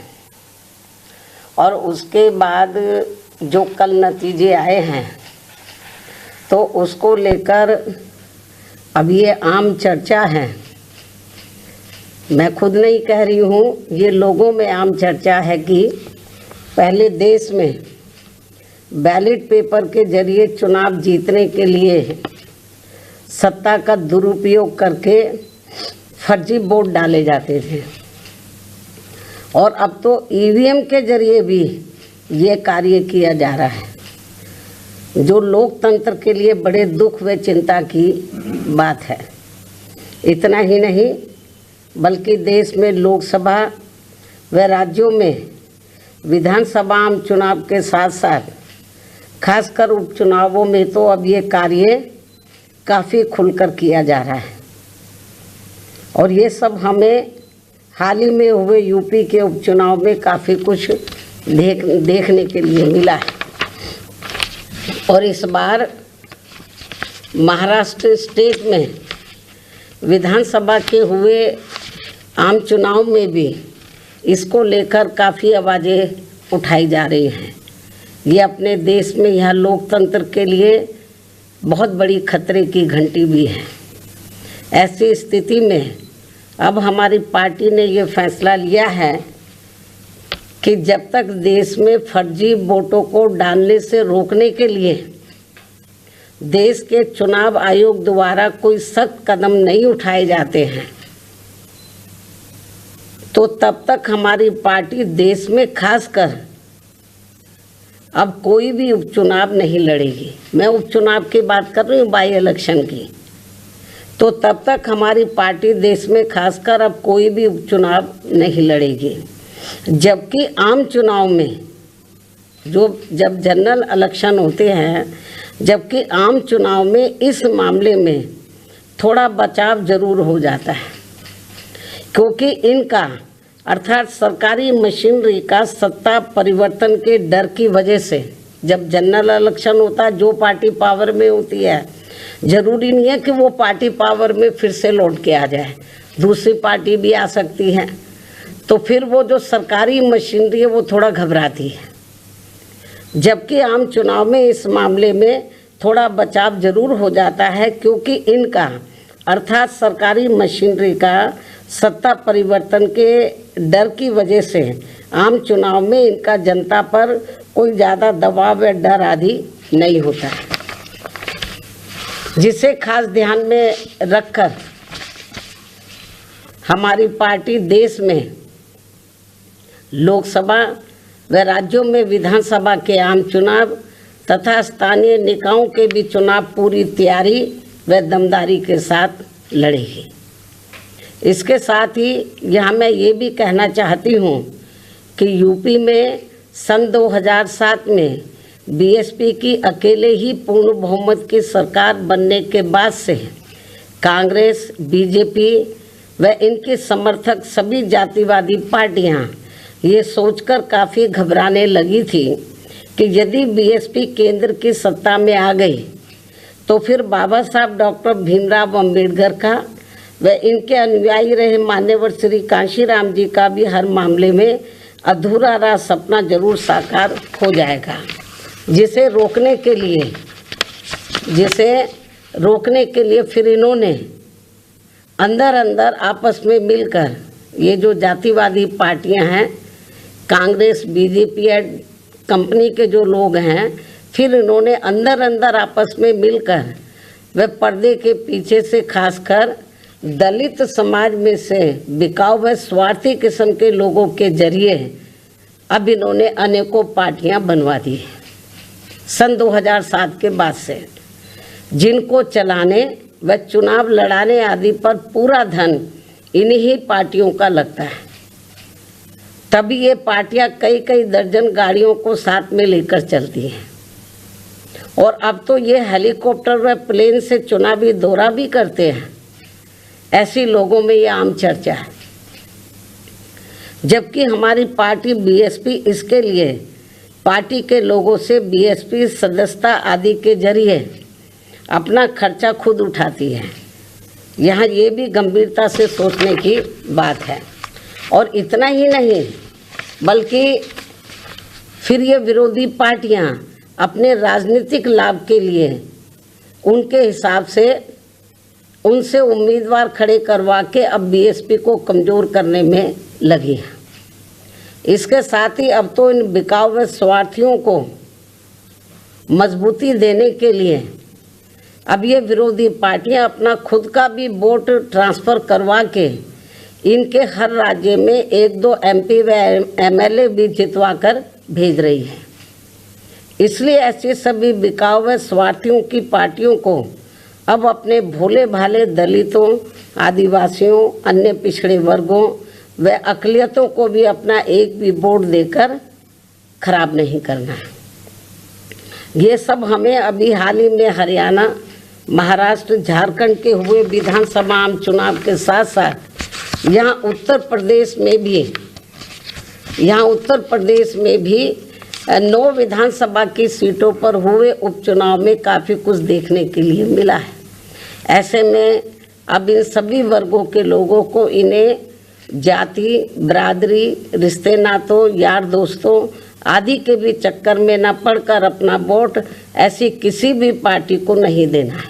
और उसके बाद जो कल नतीजे आए हैं, तो उसको लेकर अब ये आम चर्चा है। मैं खुद नहीं कह रही हूँ, ये लोगों में आम चर्चा है कि पहले देश में बैलेट पेपर के जरिए चुनाव जीतने के लिए सत्ता का दुरुपयोग करके फर्जी वोट डाले जाते थे, और अब तो ईवीएम के जरिए भी ये कार्य किया जा रहा है, जो लोकतंत्र के लिए बड़े दुख व चिंता की बात है। इतना ही नहीं, बल्कि देश में लोकसभा व राज्यों में विधानसभा आम चुनाव के साथ साथ खासकर उपचुनावों में तो अब ये कार्य काफ़ी खुलकर किया जा रहा है। और ये सब हमें हाल ही में हुए यूपी के उपचुनाव में काफ़ी कुछ देखने के लिए मिला है। और इस बार महाराष्ट्र स्टेट में विधानसभा के हुए आम चुनाव में भी इसको लेकर काफ़ी आवाज़ें उठाई जा रही हैं। ये अपने देश में यह लोकतंत्र के लिए बहुत बड़ी खतरे की घंटी भी है। ऐसी स्थिति में अब हमारी पार्टी ने ये फैसला लिया है कि जब तक देश में फर्जी वोटों को डालने से रोकने के लिए देश के चुनाव आयोग द्वारा कोई सख्त कदम नहीं उठाए जाते हैं, तो तब तक हमारी पार्टी देश में खासकर अब कोई भी उपचुनाव नहीं लड़ेगी। मैं उपचुनाव की बात कर रही हूँ, बाई इलेक्शन की। तो तब तक हमारी पार्टी देश में खासकर अब कोई भी उपचुनाव नहीं लड़ेगी। जबकि आम चुनाव में जब जनरल इलेक्शन होते हैं, जबकि आम चुनाव में इस मामले में थोड़ा बचाव जरूर हो जाता है, क्योंकि इनका अर्थात सरकारी मशीनरी का सत्ता परिवर्तन के डर की वजह से जब जनरल इलेक्शन होता है, जो पार्टी पावर में होती है, ज़रूरी नहीं है कि वो पार्टी पावर में फिर से लौट के आ जाए, दूसरी पार्टी भी आ सकती है। तो फिर वो जो सरकारी मशीनरी है वो थोड़ा घबराती है। जबकि आम चुनाव में इस मामले में थोड़ा बचाव जरूर हो जाता है, क्योंकि इनका अर्थात सरकारी मशीनरी का सत्ता परिवर्तन के डर की वजह से आम चुनाव में इनका जनता पर कोई ज़्यादा दबाव या डर आदि नहीं होता है, जिसे खास ध्यान में रखकर हमारी पार्टी देश में लोकसभा व राज्यों में विधानसभा के आम चुनाव तथा स्थानीय निकायों के भी चुनाव पूरी तैयारी व दमदारी के साथ लड़ेगी। इसके साथ ही यहाँ मैं ये भी कहना चाहती हूँ कि यूपी में सन 2007 में बीएसपी की अकेले ही पूर्ण बहुमत की सरकार बनने के बाद से कांग्रेस, बीजेपी व इनके समर्थक सभी जातिवादी पार्टियाँ ये सोचकर काफ़ी घबराने लगी थी कि यदि बीएसपी केंद्र की सत्ता में आ गई तो फिर बाबा साहब डॉक्टर भीमराव अम्बेडकर का व इनके अनुयायी रहे मान्यवर श्री कांशीराम जी का भी हर मामले में अधूरा रहा सपना जरूर साकार हो जाएगा। जिसे रोकने के लिए फिर इन्होंने अंदर अंदर आपस में मिलकर ये जो जातिवादी पार्टियां हैं, कांग्रेस, बीजेपी और कंपनी के जो लोग हैं, फिर इन्होंने अंदर अंदर आपस में मिलकर व पर्दे के पीछे से खासकर दलित समाज में से बिकाऊ व स्वार्थी किस्म के लोगों के जरिए अब इन्होंने अनेकों पार्टियां बनवा दी सन 2007 के बाद से, जिनको चलाने व चुनाव लड़ाने आदि पर पूरा धन इन्हीं पार्टियों का लगता है। तभी ये पार्टियां कई कई दर्जन गाड़ियों को साथ में लेकर चलती हैं और अब तो ये हेलीकॉप्टर व प्लेन से चुनावी दौरा भी करते हैं। ऐसी लोगों में ये आम चर्चा है। जबकि हमारी पार्टी बीएसपी इसके लिए पार्टी के लोगों से बीएसपी सदस्यता आदि के जरिए अपना खर्चा खुद उठाती है। यहाँ ये भी गंभीरता से सोचने की बात है। और इतना ही नहीं, बल्कि फिर ये विरोधी पार्टियाँ अपने राजनीतिक लाभ के लिए उनके हिसाब से उनसे उम्मीदवार खड़े करवा के अब बीएसपी को कमज़ोर करने में लगी हैं। इसके साथ ही अब तो इन बिकाऊ व स्वार्थियों को मजबूती देने के लिए अब ये विरोधी पार्टियां अपना खुद का भी वोट ट्रांसफ़र करवा के इनके हर राज्य में 1-2 एमपी व एमएलए भी जितवा कर भेज रही है। इसलिए ऐसी सभी बिकाऊ व स्वार्थियों की पार्टियों को अब अपने भोले भाले दलितों, आदिवासियों, अन्य पिछड़े वर्गों व अक़लियतों को भी अपना एक भी वोट देकर खराब नहीं करना है। ये सब हमें अभी हाल ही में हरियाणा, महाराष्ट्र, झारखंड के हुए विधानसभा आम चुनाव के साथ साथ यहाँ उत्तर प्रदेश में भी 9 विधानसभा की सीटों पर हुए उपचुनाव में काफ़ी कुछ देखने के लिए मिला है। ऐसे में अब इन सभी वर्गों के लोगों को इन्हें जाति, बरादरी, रिश्ते नातों, यार दोस्तों आदि के भी चक्कर में न पड़कर अपना वोट ऐसी किसी भी पार्टी को नहीं देना है,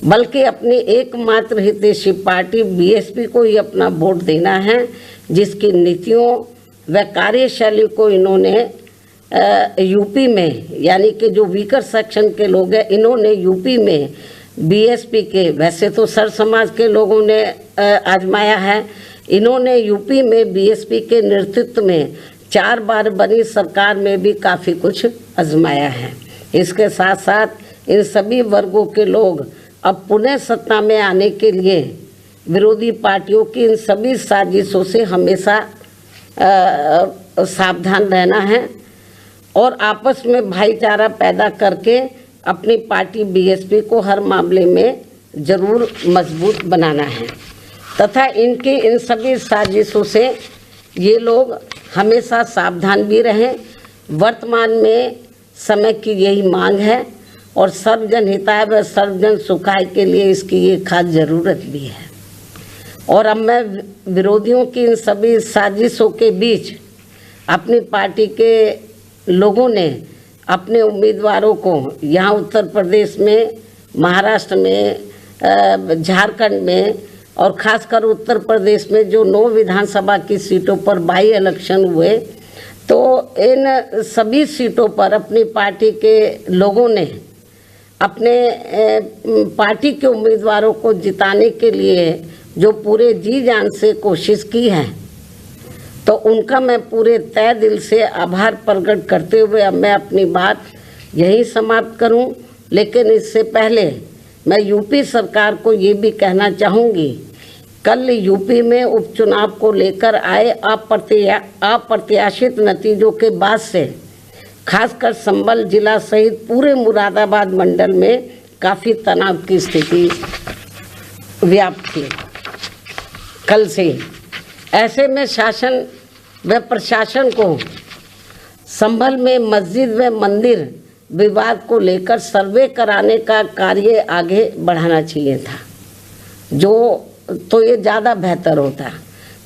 बल्कि अपनी एकमात्र हितैषी पार्टी बीएसपी को ही अपना वोट देना है, जिसकी नीतियों व कार्यशैली को इन्होंने यूपी में, यानी कि जो वीकर सेक्शन के लोग हैं, इन्होंने यूपी में बीएसपी के, वैसे तो सर समाज के लोगों ने आजमाया है, इन्होंने यूपी में बीएसपी के नेतृत्व में 4 बार बनी सरकार में भी काफ़ी कुछ आजमाया है। इसके साथ साथ इन सभी वर्गों के लोग अब पुनः सत्ता में आने के लिए विरोधी पार्टियों की इन सभी साजिशों से हमेशा सावधान रहना है और आपस में भाईचारा पैदा करके अपनी पार्टी बीएसपी को हर मामले में ज़रूर मजबूत बनाना है तथा इनकी इन सभी साजिशों से ये लोग हमेशा सावधान भी रहें। वर्तमान में समय की यही मांग है और सर्वजन हिताय व सर्वजन सुखाय के लिए इसकी ये खास ज़रूरत भी है। और अब मैं विरोधियों की इन सभी साजिशों के बीच अपनी पार्टी के लोगों ने अपने उम्मीदवारों को यहाँ उत्तर प्रदेश में, महाराष्ट्र में, झारखंड में और ख़ासकर उत्तर प्रदेश में जो 9 विधानसभा की सीटों पर बाई इलेक्शन हुए, तो इन सभी सीटों पर अपनी पार्टी के लोगों ने अपने पार्टी के उम्मीदवारों को जिताने के लिए जो पूरे जी जान से कोशिश की है, तो उनका मैं पूरे तय दिल से आभार प्रकट करते हुए अब मैं अपनी बात यही समाप्त करूं। लेकिन इससे पहले मैं यूपी सरकार को ये भी कहना चाहूँगी, कल यूपी में उपचुनाव को लेकर आए अप्रत्याशित नतीजों के बाद से खासकर संभल जिला सहित पूरे मुरादाबाद मंडल में काफ़ी तनाव की स्थिति व्याप्त थी कल से। ऐसे में शासन व प्रशासन को संभल में मस्जिद व मंदिर विवाद को लेकर सर्वे कराने का कार्य आगे बढ़ाना चाहिए था, जो तो ये ज़्यादा बेहतर होता।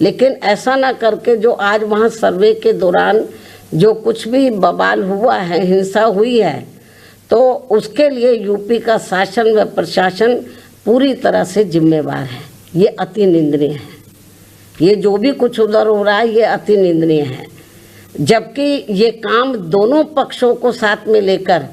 लेकिन ऐसा ना करके जो आज वहाँ सर्वे के दौरान जो कुछ भी बवाल हुआ है, हिंसा हुई है, तो उसके लिए यूपी का शासन व प्रशासन पूरी तरह से जिम्मेवार है। ये अति निंदनीय है। ये जो भी कुछ उधर हो रहा है ये अति निंदनीय है, जबकि ये काम दोनों पक्षों को साथ में लेकर